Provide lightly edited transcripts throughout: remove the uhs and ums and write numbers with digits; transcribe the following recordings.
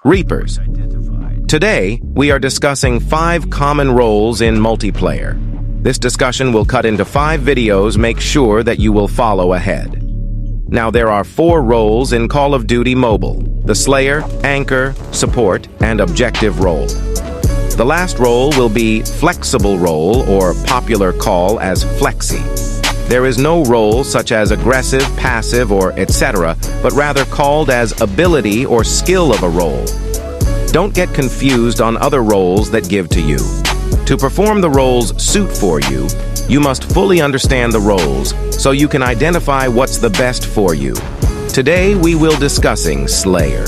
Reapers. Today, we are discussing 5 common roles in multiplayer. This discussion will cut into 5 videos. Make sure that you will follow ahead. Now, there are 4 roles in Call of Duty Mobile: the Slayer, Anchor, Support, and Objective role. The last role will be Flexible role, or popular call as Flexi. There is no role such as aggressive, passive, or etc., but rather called as ability or skill of a role. Don't get confused on other roles that give to you. To perform the roles suit for you, you must fully understand the roles so you can identify what's the best for you. Today we will discussing Slayer.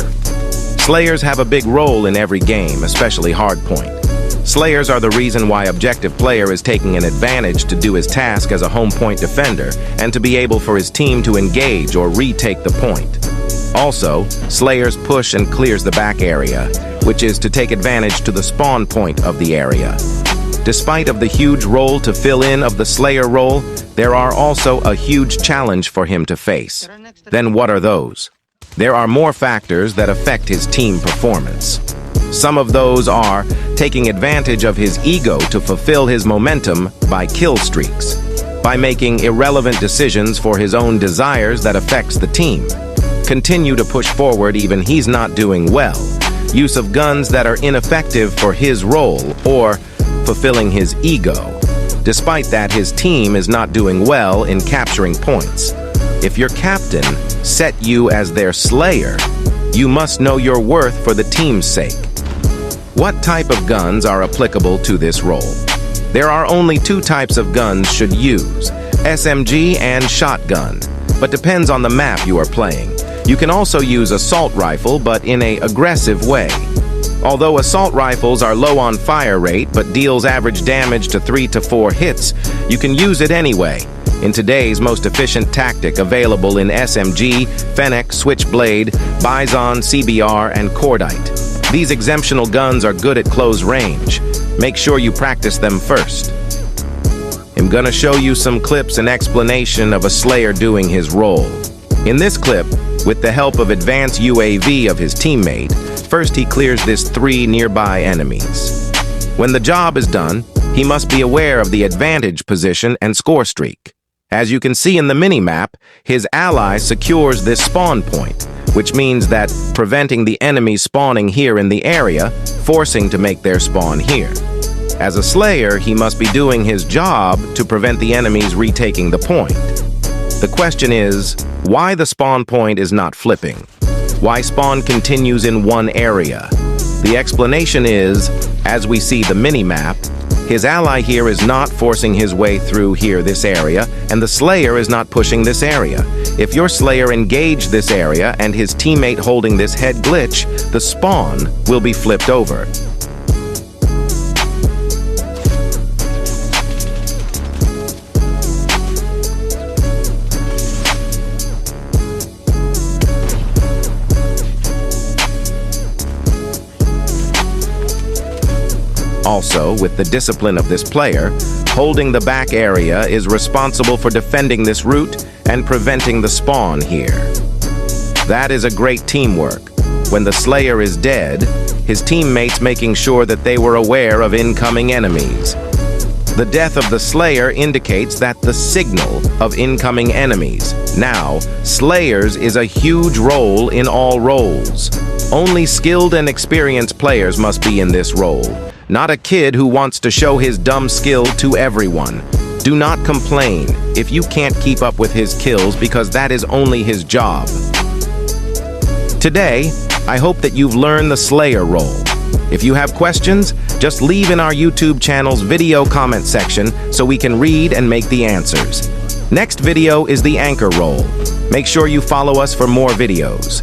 Slayers have a big role in every game, especially Hardpoint. Slayers are the reason why Objective player is taking an advantage to do his task as a home point defender and to be able for his team to engage or retake the point. Also, Slayers push and clears the back area, which is to take advantage to the spawn point of the area. Despite of the huge role to fill in of the Slayer role, there are also a huge challenge for him to face. Then what are those? There are more factors that affect his team performance. Some of those are taking advantage of his ego to fulfill his momentum by kill streaks, by making irrelevant decisions for his own desires that affects the team, continue to push forward even he's not doing well, use of guns that are ineffective for his role, or fulfilling his ego. Despite that, his team is not doing well in capturing points. If your captain set you as their Slayer, you must know your worth for the team's sake. What type of guns are applicable to this role? There are only 2 types of guns should use: SMG and shotgun, but depends on the map you are playing. You can also use assault rifle, but in an aggressive way. Although assault rifles are low on fire rate but deals average damage to 3 to 4 hits, you can use it anyway. In today's most efficient tactic available in SMG, Fennec, Switchblade, Bison, CBR, and Cordite. These exemptional guns are good at close range. Make sure you practice them first. I'm gonna show you some clips and explanation of a Slayer doing his role. In this clip, with the help of advanced UAV of his teammate, first he clears this 3 nearby enemies. When the job is done, he must be aware of the advantage position and score streak. As you can see in the mini-map, his ally secures this spawn point, which means that preventing the enemies spawning here in the area, forcing to make their spawn here. As a Slayer, he must be doing his job to prevent the enemies retaking the point. The question is, why the spawn point is not flipping? Why spawn continues in one area? The explanation is, as we see the mini-map, his ally here is not forcing his way through here this area, and the Slayer is not pushing this area. If your Slayer engaged this area and his teammate holding this head glitch, the spawn will be flipped over. Also, with the discipline of this player, holding the back area is responsible for defending this route and preventing the spawn here. That is a great teamwork. When the Slayer is dead, his teammates making sure that they were aware of incoming enemies. The death of the Slayer indicates that the signal of incoming enemies. Now, Slayers is a huge role in all roles. Only skilled and experienced players must be in this role. Not a kid who wants to show his dumb skill to everyone. Do not complain if you can't keep up with his kills because that is only his job. Today, I hope that you've learned the Slayer role. If you have questions, just leave in our YouTube channel's video comment section so we can read and make the answers. Next video is the Anchor role. Make sure you follow us for more videos.